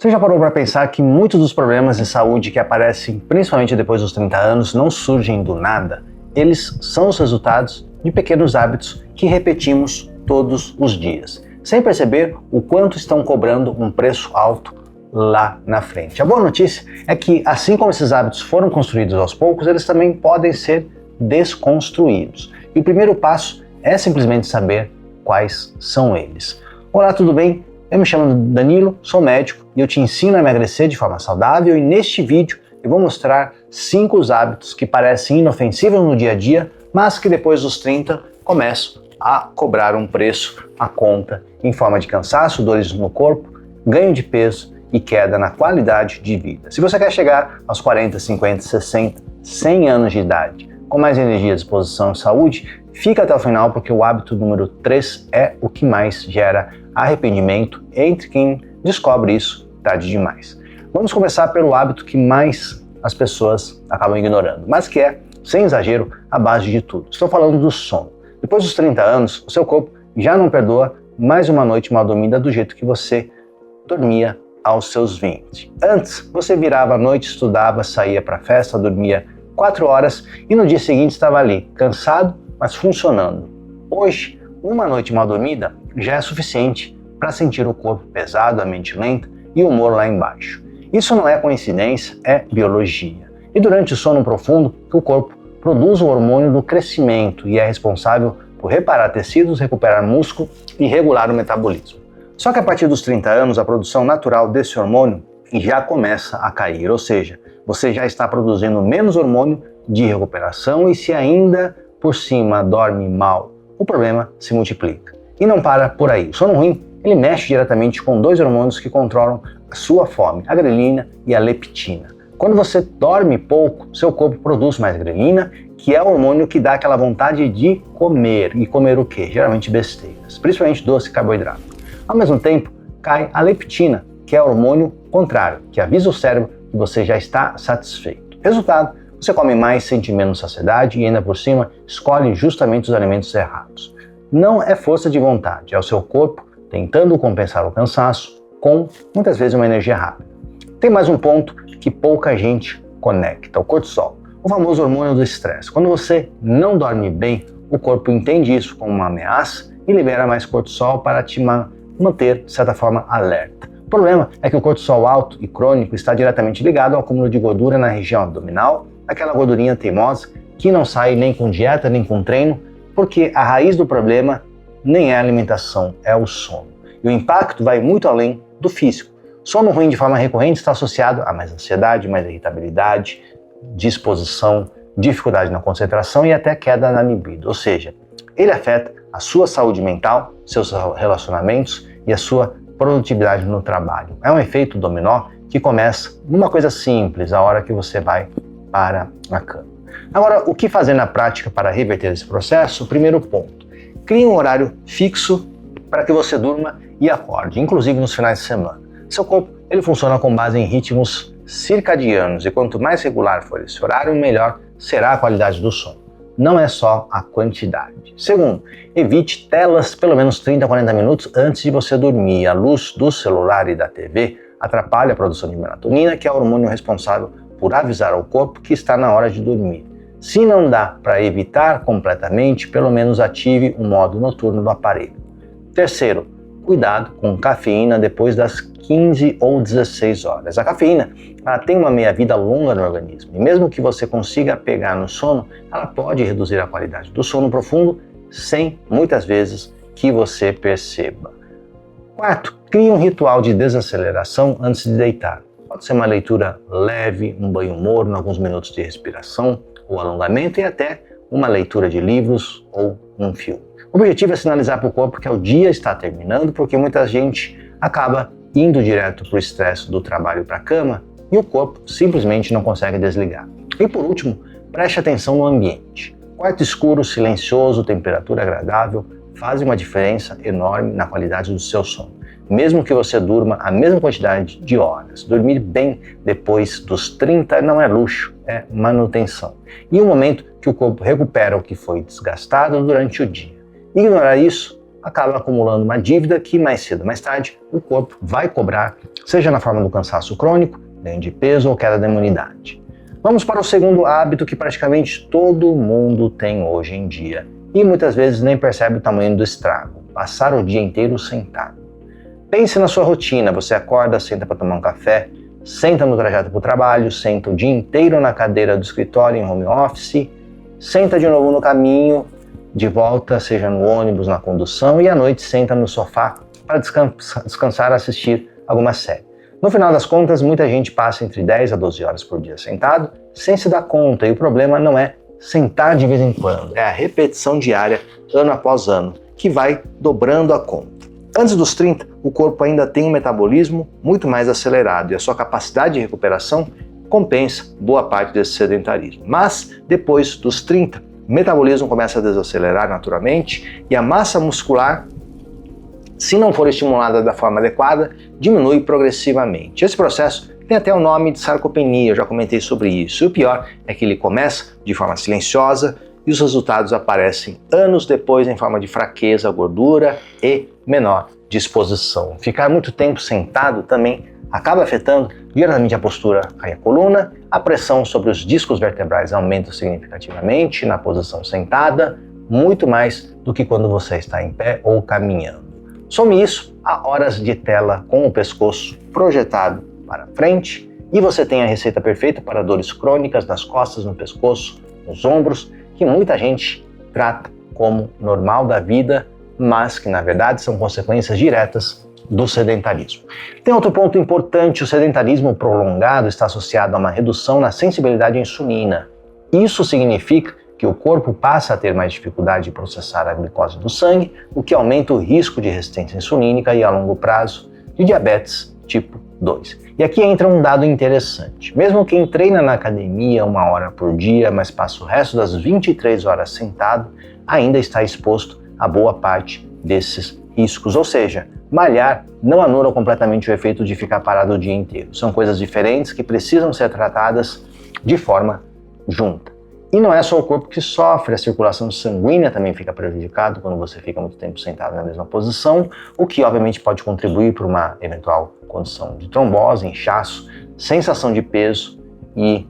Você já parou para pensar que muitos dos problemas de saúde que aparecem principalmente depois dos 30 anos não surgem do nada? Eles são os resultados de pequenos hábitos que repetimos todos os dias, sem perceber o quanto estão cobrando um preço alto lá na frente. A boa notícia é que, assim como esses hábitos foram construídos aos poucos, eles também podem ser desconstruídos. E o primeiro passo é simplesmente saber quais são eles. Olá, tudo bem? Eu me chamo Danilo, sou médico e eu te ensino a emagrecer de forma saudável, e neste vídeo eu vou mostrar 5 hábitos que parecem inofensivos no dia a dia, mas que depois dos 30 começam a cobrar um preço à conta em forma de cansaço, dores no corpo, ganho de peso e queda na qualidade de vida. Se você quer chegar aos 40, 50, 60, 100 anos de idade com mais energia, disposição e saúde, fica até o final, porque o hábito número 3 é o que mais gera arrependimento entre quem descobre isso tarde demais. Vamos começar pelo hábito que mais as pessoas acabam ignorando, mas que é, sem exagero, a base de tudo. Estou falando do sono. Depois dos 30 anos, o seu corpo já não perdoa mais uma noite mal dormida do jeito que você dormia aos seus 20. Antes, você virava à noite, estudava, saía para festa, dormia 4 horas e no dia seguinte estava ali, cansado, mas funcionando. Hoje, uma noite mal dormida já é suficiente para sentir o corpo pesado, a mente lenta e o humor lá embaixo. Isso não é coincidência, é biologia. E durante o sono profundo, o corpo produz o hormônio do crescimento e é responsável por reparar tecidos, recuperar músculo e regular o metabolismo. Só que a partir dos 30 anos, a produção natural desse hormônio já começa a cair, ou seja, você já está produzindo menos hormônio de recuperação, e se ainda por cima dorme mal, o problema se multiplica. E não para por aí. O sono ruim, ele mexe diretamente com 2 hormônios que controlam a sua fome, a grelina e a leptina. Quando você dorme pouco, seu corpo produz mais grelina, que é o hormônio que dá aquela vontade de comer. E comer o quê? Geralmente besteiras, principalmente doce e carboidrato. Ao mesmo tempo, cai a leptina, que é o hormônio contrário, que avisa o cérebro que você já está satisfeito. Resultado, você come mais, sente menos saciedade e ainda por cima escolhe justamente os alimentos errados. Não é força de vontade, é o seu corpo tentando compensar o cansaço com, muitas vezes, uma energia rápida. Tem mais um ponto que pouca gente conecta, o cortisol, o famoso hormônio do estresse. Quando você não dorme bem, o corpo entende isso como uma ameaça e libera mais cortisol para te manter, de certa forma, alerta. O problema é que o cortisol alto e crônico está diretamente ligado ao acúmulo de gordura na região abdominal, aquela gordurinha teimosa que não sai nem com dieta nem com treino, porque a raiz do problema nem é a alimentação, é o sono. E o impacto vai muito além do físico. Sono ruim de forma recorrente está associado a mais ansiedade, mais irritabilidade, disposição, dificuldade na concentração e até queda na libido. Ou seja, ele afeta a sua saúde mental, seus relacionamentos e a sua produtividade no trabalho. É um efeito dominó que começa numa coisa simples, a hora que você vai para a cama. Agora, o que fazer na prática para reverter esse processo? Primeiro ponto, crie um horário fixo para que você durma e acorde, inclusive nos finais de semana. Seu corpo, ele funciona com base em ritmos circadianos, e quanto mais regular for esse horário, melhor será a qualidade do sono. Não é só a quantidade. Segundo, evite telas pelo menos 30 a 40 minutos antes de você dormir. A luz do celular e da TV atrapalha a produção de melatonina, que é o hormônio responsável por avisar ao corpo que está na hora de dormir. Se não dá para evitar completamente, pelo menos ative o modo noturno do aparelho. Terceiro, cuidado com cafeína depois das 15 ou 16 horas. A cafeína, ela tem uma meia-vida longa no organismo, e mesmo que você consiga pegar no sono, ela pode reduzir a qualidade do sono profundo sem, muitas vezes, que você perceba. Quarto, crie um ritual de desaceleração antes de deitar. Pode ser uma leitura leve, um banho morno, alguns minutos de respiração ou alongamento e até uma leitura de livros ou um filme. O objetivo é sinalizar para o corpo que o dia está terminando, porque muita gente acaba indo direto para o estresse do trabalho para a cama e o corpo simplesmente não consegue desligar. E por último, preste atenção no ambiente. Quarto escuro, silencioso, temperatura agradável fazem uma diferença enorme na qualidade do seu sono. Mesmo que você durma a mesma quantidade de horas, dormir bem depois dos 30 não é luxo, é manutenção. E o momento que o corpo recupera o que foi desgastado durante o dia. Ignorar isso acaba acumulando uma dívida que mais cedo ou mais tarde o corpo vai cobrar seja na forma do cansaço crônico, ganho de peso ou queda da imunidade. Vamos para o segundo hábito que praticamente todo mundo tem hoje em dia e muitas vezes nem percebe o tamanho do estrago: passar o dia inteiro sentado. Pense na sua rotina: você acorda, senta para tomar um café, senta no trajeto para o trabalho, senta o dia inteiro na cadeira do escritório em home office, senta de novo no caminho, de volta, seja no ônibus, na condução, e à noite senta no sofá para descansar, assistir alguma série. No final das contas, muita gente passa entre 10 a 12 horas por dia sentado, sem se dar conta, e o problema não é sentar de vez em quando, é a repetição diária, ano após ano, que vai dobrando a conta. Antes dos 30, o corpo ainda tem um metabolismo muito mais acelerado e a sua capacidade de recuperação compensa boa parte desse sedentarismo. Mas, depois dos 30, o metabolismo começa a desacelerar naturalmente e a massa muscular, se não for estimulada da forma adequada, diminui progressivamente. Esse processo tem até o nome de sarcopenia, eu já comentei sobre isso. E o pior é que ele começa de forma silenciosa e os resultados aparecem anos depois em forma de fraqueza, gordura e menor disposição. Ficar muito tempo sentado também acaba afetando diretamente a postura e a coluna, a pressão sobre os discos vertebrais aumenta significativamente na posição sentada, muito mais do que quando você está em pé ou caminhando. Some isso a horas de tela com o pescoço projetado para frente e você tem a receita perfeita para dores crônicas nas costas, no pescoço, nos ombros, que muita gente trata como normal da vida, mas que na verdade são consequências diretas do sedentarismo. Tem outro ponto importante: o sedentarismo prolongado está associado a uma redução na sensibilidade à insulina. Isso significa que o corpo passa a ter mais dificuldade de processar a glicose do sangue, o que aumenta o risco de resistência insulínica e, a longo prazo, de diabetes tipo 2. E aqui entra um dado interessante. Mesmo quem treina na academia 1 hora por dia, mas passa o resto das 23 horas sentado, ainda está exposto a boa parte desses riscos. Ou seja, malhar não anula completamente o efeito de ficar parado o dia inteiro. São coisas diferentes que precisam ser tratadas de forma junta. E não é só o corpo que sofre, a circulação sanguínea também fica prejudicada quando você fica muito tempo sentado na mesma posição, o que obviamente pode contribuir para uma eventual condição de trombose, inchaço, sensação de peso e,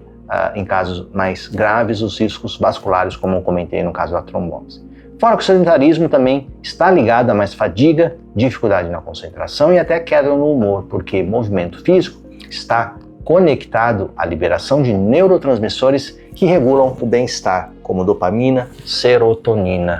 em casos mais graves, os riscos vasculares, como eu comentei no caso da trombose. Fora que o sedentarismo também está ligado a mais fadiga, dificuldade na concentração e até queda no humor, porque movimento físico está conectado à liberação de neurotransmissores que regulam o bem-estar, como dopamina, serotonina.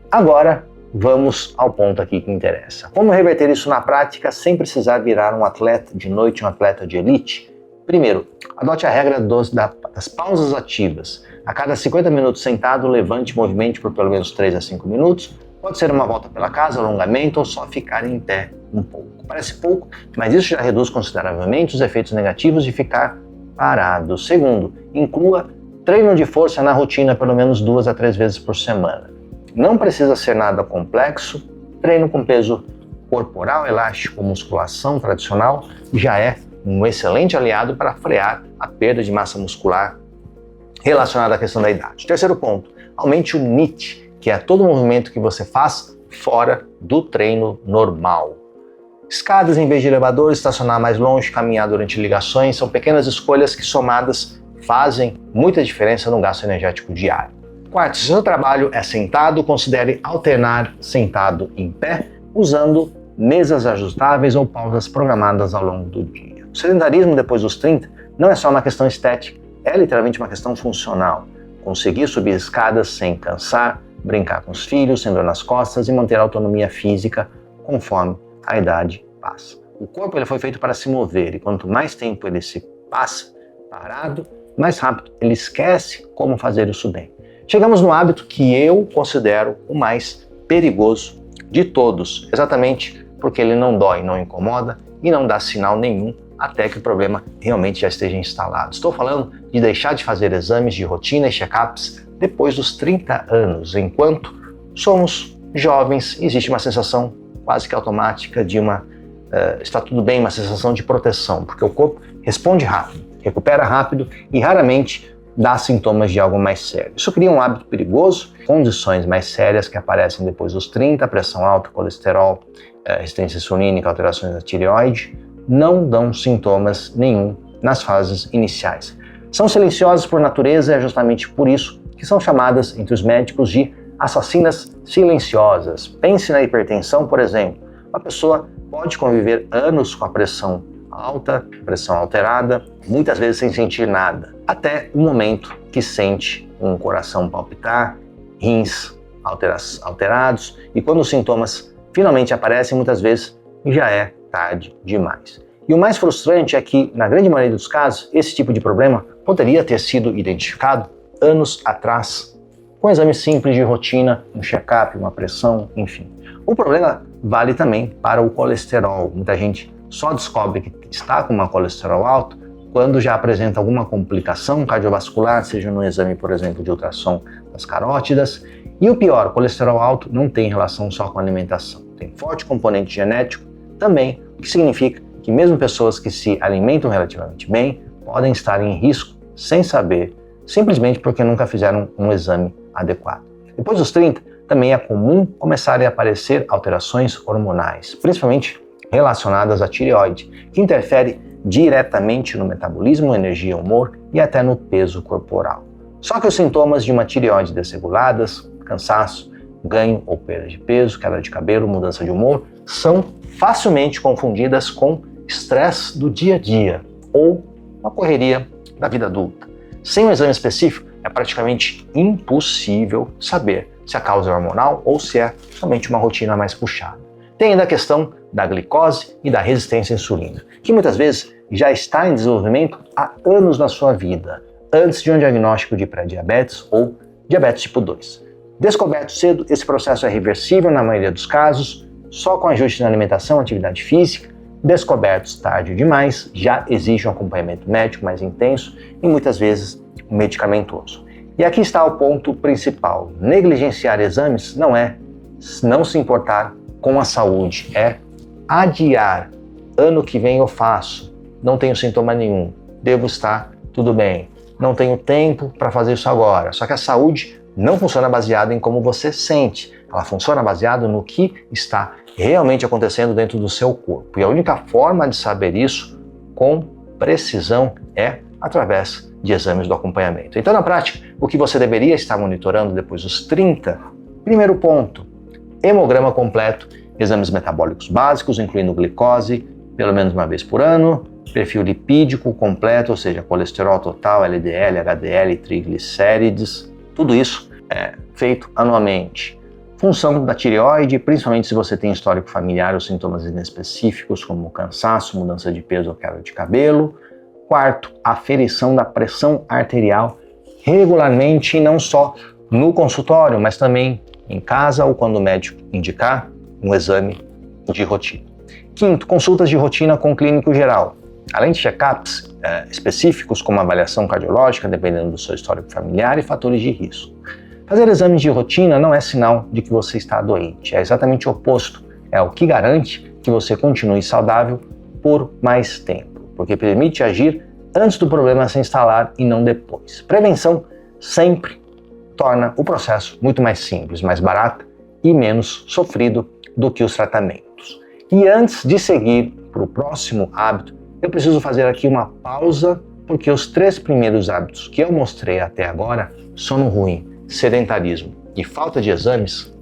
Agora, vamos ao ponto aqui que interessa. Como reverter isso na prática sem precisar virar um atleta de noite, um atleta de elite? Primeiro, adote a regra das pausas ativas. A cada 50 minutos sentado, levante e movimente por pelo menos 3 a 5 minutos. Pode ser uma volta pela casa, alongamento ou só ficar em pé um pouco. Parece pouco, mas isso já reduz consideravelmente os efeitos negativos de ficar parado. Segundo, inclua treino de força na rotina pelo menos 2 a 3 vezes por semana. Não precisa ser nada complexo, treino com peso corporal, elástico, musculação tradicional já é um excelente aliado para frear a perda de massa muscular relacionada à questão da idade. Terceiro ponto, aumente o NEAT, que é todo o movimento que você faz fora do treino normal. Escadas em vez de elevador, estacionar mais longe, caminhar durante ligações, são pequenas escolhas que somadas fazem muita diferença no gasto energético diário. Quarto, se o seu trabalho é sentado, considere alternar sentado em pé, usando mesas ajustáveis ou pausas programadas ao longo do dia. O sedentarismo depois dos 30 não é só uma questão estética, é literalmente uma questão funcional. Conseguir subir escadas sem cansar, brincar com os filhos, sem dor nas costas e manter a autonomia física conforme a idade passa. O corpo ele foi feito para se mover e quanto mais tempo ele se passa parado, mais rápido ele esquece como fazer isso bem. Chegamos no hábito que eu considero o mais perigoso de todos, exatamente porque ele não dói, não incomoda e não dá sinal nenhum até que o problema realmente já esteja instalado. Estou falando de deixar de fazer exames de rotina e check-ups depois dos 30 anos. Enquanto somos jovens, existe uma sensação quase que automática de está tudo bem, uma sensação de proteção, porque o corpo responde rápido, recupera rápido e raramente dá sintomas de algo mais sério. Isso cria um hábito perigoso, condições mais sérias que aparecem depois dos 30, pressão alta, colesterol, resistência insulínica, alterações da tireoide, não dão sintomas nenhum nas fases iniciais. São silenciosas por natureza e é justamente por isso que são chamadas entre os médicos de assassinas silenciosas. Pense na hipertensão, por exemplo. Uma pessoa pode conviver anos com a pressão alta, pressão alterada, muitas vezes sem sentir nada, até o momento que sente um coração palpitar, rins alterados, e quando os sintomas finalmente aparecem, muitas vezes já é tarde demais. E o mais frustrante é que, na grande maioria dos casos, esse tipo de problema poderia ter sido identificado anos atrás, com exames simples de rotina, um check-up, uma pressão, enfim. O problema vale também para o colesterol. Muita gente só descobre que está com uma colesterol alto quando já apresenta alguma complicação cardiovascular, seja no exame, por exemplo, de ultrassom das carótidas. E o pior, o colesterol alto não tem relação só com a alimentação. Tem forte componente genético também, o que significa que mesmo pessoas que se alimentam relativamente bem podem estar em risco sem saber, simplesmente porque nunca fizeram um exame adequado. Depois dos 30, também é comum começarem a aparecer alterações hormonais, principalmente relacionadas à tireoide, que interfere diretamente no metabolismo, energia, humor e até no peso corporal. Só que os sintomas de uma tireoide desreguladas, cansaço, ganho ou perda de peso, queda de cabelo, mudança de humor, são facilmente confundidas com estresse do dia a dia ou uma correria da vida adulta. Sem um exame específico, é praticamente impossível saber se a causa é hormonal ou se é somente uma rotina mais puxada. Tem ainda a questão da glicose e da resistência à insulina, que muitas vezes já está em desenvolvimento há anos na sua vida, antes de um diagnóstico de pré-diabetes ou diabetes tipo 2. Descoberto cedo, esse processo é reversível na maioria dos casos, só com ajuste na alimentação e atividade física. Descobertos tarde demais, já exige um acompanhamento médico mais intenso e muitas vezes medicamentoso. E aqui está o ponto principal: negligenciar exames não é não se importar com a saúde, é adiar. Ano que vem eu faço, não tenho sintoma nenhum, devo estar tudo bem, não tenho tempo para fazer isso agora. Só que a saúde não funciona baseada em como você sente, ela funciona baseada no que está realmente acontecendo dentro do seu corpo. E a única forma de saber isso com precisão é através de exames do acompanhamento. Então, na prática, o que você deveria estar monitorando depois dos 30, primeiro ponto, hemograma completo, exames metabólicos básicos, incluindo glicose, pelo menos uma vez por ano, perfil lipídico completo, ou seja, colesterol total, LDL, HDL, triglicérides, tudo isso é feito anualmente. Função da tireoide, principalmente se você tem histórico familiar ou sintomas inespecíficos, como cansaço, mudança de peso ou queda de cabelo. Quarto, aferição da pressão arterial regularmente, não só no consultório, mas também em casa ou quando o médico indicar um exame de rotina. Quinto, consultas de rotina com o clínico geral. Além de check-ups específicos, como avaliação cardiológica, dependendo do seu histórico familiar e fatores de risco. Fazer exames de rotina não é sinal de que você está doente, é exatamente o oposto. É o que garante que você continue saudável por mais tempo, porque permite agir antes do problema se instalar e não depois. Prevenção sempre torna o processo muito mais simples, mais barato e menos sofrido do que os tratamentos. E antes de seguir para o próximo hábito, eu preciso fazer aqui uma pausa, porque os 3 primeiros hábitos que eu mostrei até agora, sono ruim, sedentarismo e falta de exames,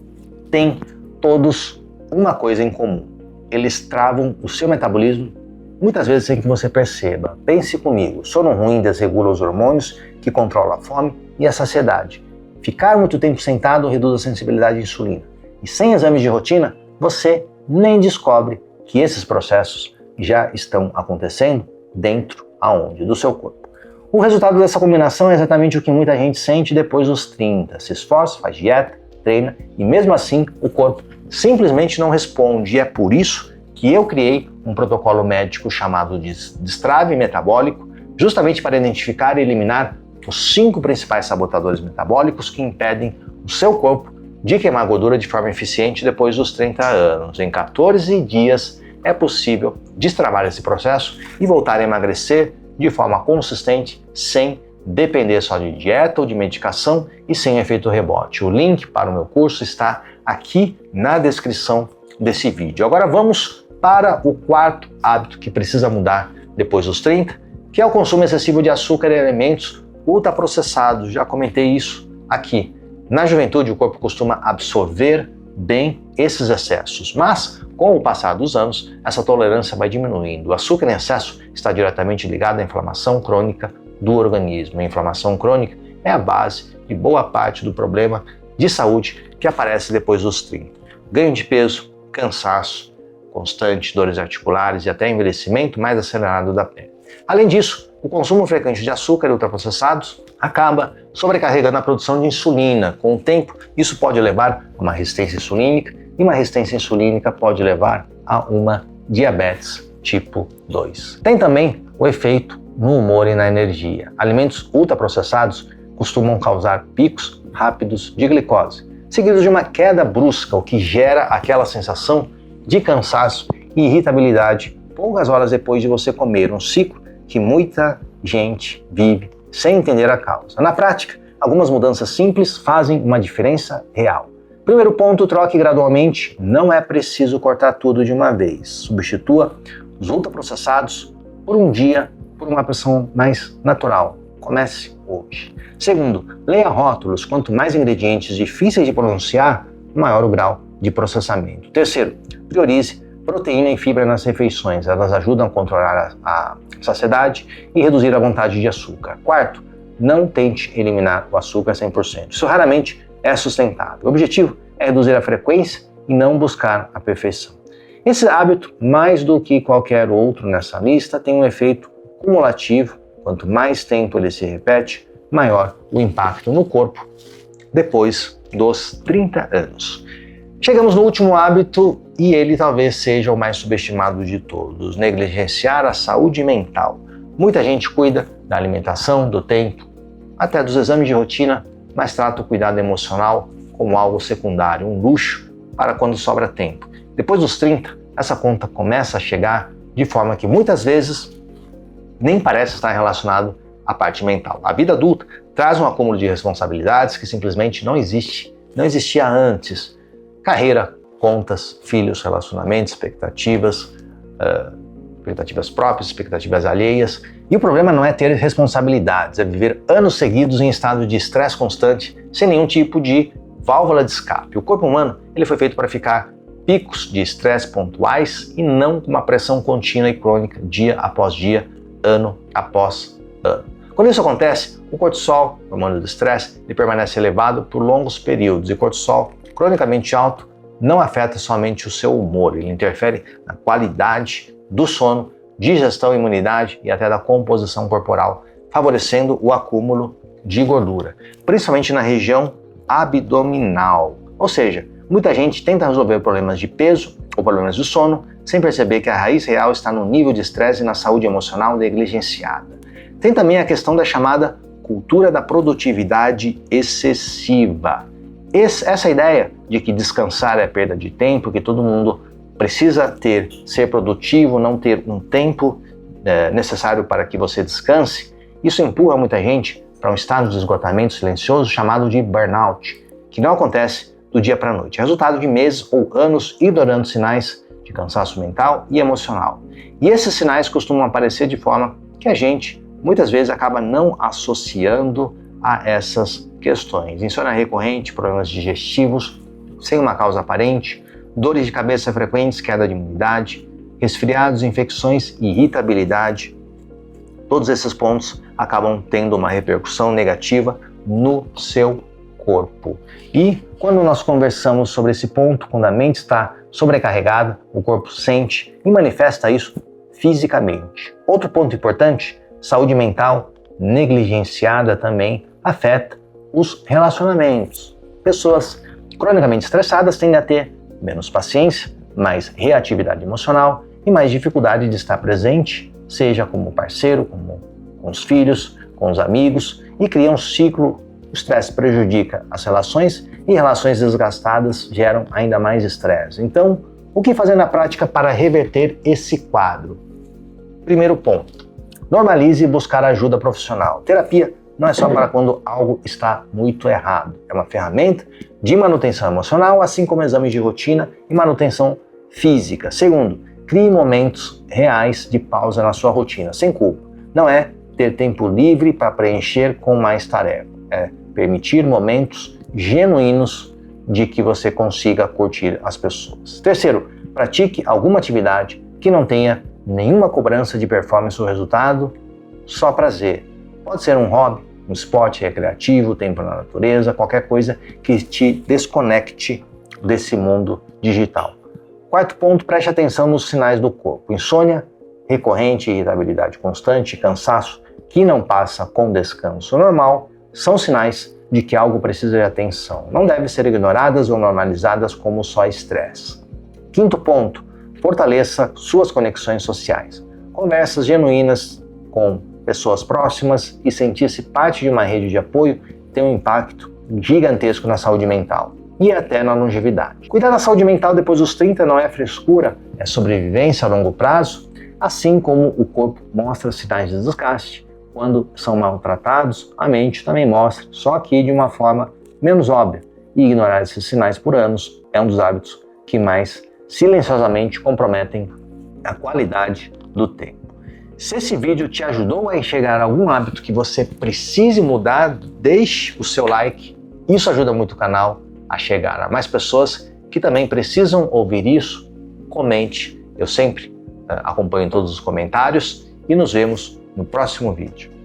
têm todos uma coisa em comum. Eles travam o seu metabolismo, muitas vezes sem que você perceba. Pense comigo, sono ruim desregula os hormônios que controlam a fome e a saciedade. Ficar muito tempo sentado reduz a sensibilidade à insulina. E sem exames de rotina, você nem descobre que esses processos já estão acontecendo dentro aonde? Do seu corpo. O resultado dessa combinação é exatamente o que muita gente sente depois dos 30. Se esforça, faz dieta, treina e mesmo assim o corpo simplesmente não responde. E é por isso que eu criei um protocolo médico chamado de destrave metabólico, justamente para identificar e eliminar os 5 principais sabotadores metabólicos que impedem o seu corpo de queimar gordura de forma eficiente depois dos 30 anos. Em 14 dias é possível destravar esse processo e voltar a emagrecer de forma consistente, sem depender só de dieta ou de medicação e sem efeito rebote. O link para o meu curso está aqui na descrição desse vídeo. Agora vamos para o quarto hábito que precisa mudar depois dos 30, que é o consumo excessivo de açúcar e alimentos ultraprocessados. Já comentei isso aqui. Na juventude, o corpo costuma absorver bem esses excessos, mas com o passar dos anos, essa tolerância vai diminuindo. O açúcar em excesso está diretamente ligado à inflamação crônica do organismo. A inflamação crônica é a base de boa parte do problema de saúde que aparece depois dos 30. Ganho de peso, cansaço constante, dores articulares e até envelhecimento mais acelerado da pele. Além disso, o consumo frequente de açúcar e ultraprocessados acaba sobrecarregando a produção de insulina. Com o tempo, isso pode levar a uma resistência insulínica e uma resistência insulínica pode levar a uma diabetes tipo 2. Tem também o efeito no humor e na energia. Alimentos ultraprocessados costumam causar picos rápidos de glicose, seguidos de uma queda brusca, o que gera aquela sensação de cansaço e irritabilidade poucas horas depois de você comer, um ciclo que muita gente vive sem entender a causa. Na prática, algumas mudanças simples fazem uma diferença real. Primeiro ponto, troque gradualmente, não é preciso cortar tudo de uma vez. Substitua os ultraprocessados por um dia por uma opção mais natural. Comece hoje. Segundo, leia rótulos. Quanto mais ingredientes difíceis de pronunciar, maior o grau de processamento. Terceiro, priorize proteína e fibra nas refeições. Elas ajudam a controlar a saciedade e reduzir a vontade de açúcar. Quarto, não tente eliminar o açúcar 100%. Isso raramente é sustentável. O objetivo é reduzir a frequência e não buscar a perfeição. Esse hábito, mais do que qualquer outro nessa lista, tem um efeito cumulativo. Quanto mais tempo ele se repete, maior o impacto no corpo depois dos 30 anos. Chegamos no último hábito e ele talvez seja o mais subestimado de todos: negligenciar a saúde mental. Muita gente cuida da alimentação, do tempo, até dos exames de rotina, mas trata o cuidado emocional como algo secundário, um luxo para quando sobra tempo. Depois dos 30, essa conta começa a chegar de forma que muitas vezes nem parece estar relacionado à parte mental. A vida adulta traz um acúmulo de responsabilidades que simplesmente não existia antes. Carreira, contas, filhos, relacionamentos, expectativas próprias, expectativas alheias. E o problema não é ter responsabilidades, é viver anos seguidos em estado de estresse constante, sem nenhum tipo de válvula de escape. O corpo humano ele foi feito para ficar picos de estresse pontuais e não com uma pressão contínua e crônica, dia após dia, ano após ano. Quando isso acontece, o cortisol, o hormônio do estresse, ele permanece elevado por longos períodos. E cortisol cronicamente alto não afeta somente o seu humor, ele interfere na qualidade do sono, digestão, imunidade e até da composição corporal, favorecendo o acúmulo de gordura, principalmente na região abdominal. Ou seja, muita gente tenta resolver problemas de peso ou problemas de sono sem perceber que a raiz real está no nível de estresse e na saúde emocional negligenciada. Tem também a questão da chamada cultura da produtividade excessiva. Essa ideia de que descansar é perda de tempo, que todo mundo precisa ser produtivo, não ter um tempo necessário para que você descanse, isso empurra muita gente para um estado de esgotamento silencioso chamado de burnout, que não acontece do dia para a noite. É resultado de meses ou anos ignorando sinais de cansaço mental e emocional. E esses sinais costumam aparecer de forma que a gente muitas vezes acaba não associando a essas questões. Insônia recorrente, problemas digestivos sem uma causa aparente, dores de cabeça frequentes, queda de imunidade, resfriados, infecções, irritabilidade. Todos esses pontos acabam tendo uma repercussão negativa no seu corpo. E quando nós conversamos sobre esse ponto, quando a mente está sobrecarregada, o corpo sente e manifesta isso fisicamente. Outro ponto importante, saúde mental negligenciada também afeta os relacionamentos. Pessoas cronicamente estressadas tendem a ter menos paciência, mais reatividade emocional e mais dificuldade de estar presente, seja como parceiro, como com os filhos, com os amigos, e cria um ciclo. O estresse prejudica as relações e relações desgastadas geram ainda mais estresse. Então, o que fazer na prática para reverter esse quadro? Primeiro ponto, normalize buscar ajuda profissional. Terapia não é só para quando algo está muito errado. É uma ferramenta de manutenção emocional, assim como exames de rotina e manutenção física. Segundo, Crie momentos reais de pausa na sua rotina, sem culpa. Não é ter tempo livre para preencher com mais tarefa. É permitir momentos genuínos de que você consiga curtir as pessoas. Terceiro, pratique alguma atividade que não tenha nenhuma cobrança de performance ou resultado, só prazer. Pode ser um hobby, um esporte recreativo, tempo na natureza, qualquer coisa que te desconecte desse mundo digital. Quarto ponto, preste atenção nos sinais do corpo. Insônia recorrente, irritabilidade constante, cansaço que não passa com descanso normal, são sinais de que algo precisa de atenção. Não devem ser ignoradas ou normalizadas como só estresse. Quinto ponto, fortaleça suas conexões sociais. Conversas genuínas com pessoas próximas e sentir-se parte de uma rede de apoio tem um impacto gigantesco na saúde mental e até na longevidade. Cuidar da saúde mental depois dos 30 não é frescura, é sobrevivência a longo prazo, assim como o corpo mostra sinais de desgaste. Quando são maltratados, a mente também mostra, só que de uma forma menos óbvia. E ignorar esses sinais por anos é um dos hábitos que mais silenciosamente comprometem a qualidade do tempo. Se esse vídeo te ajudou a enxergar algum hábito que você precise mudar, deixe o seu like. Isso ajuda muito o canal a chegar a mais pessoas que também precisam ouvir isso. Comente, eu sempre acompanho todos os comentários e nos vemos no próximo vídeo.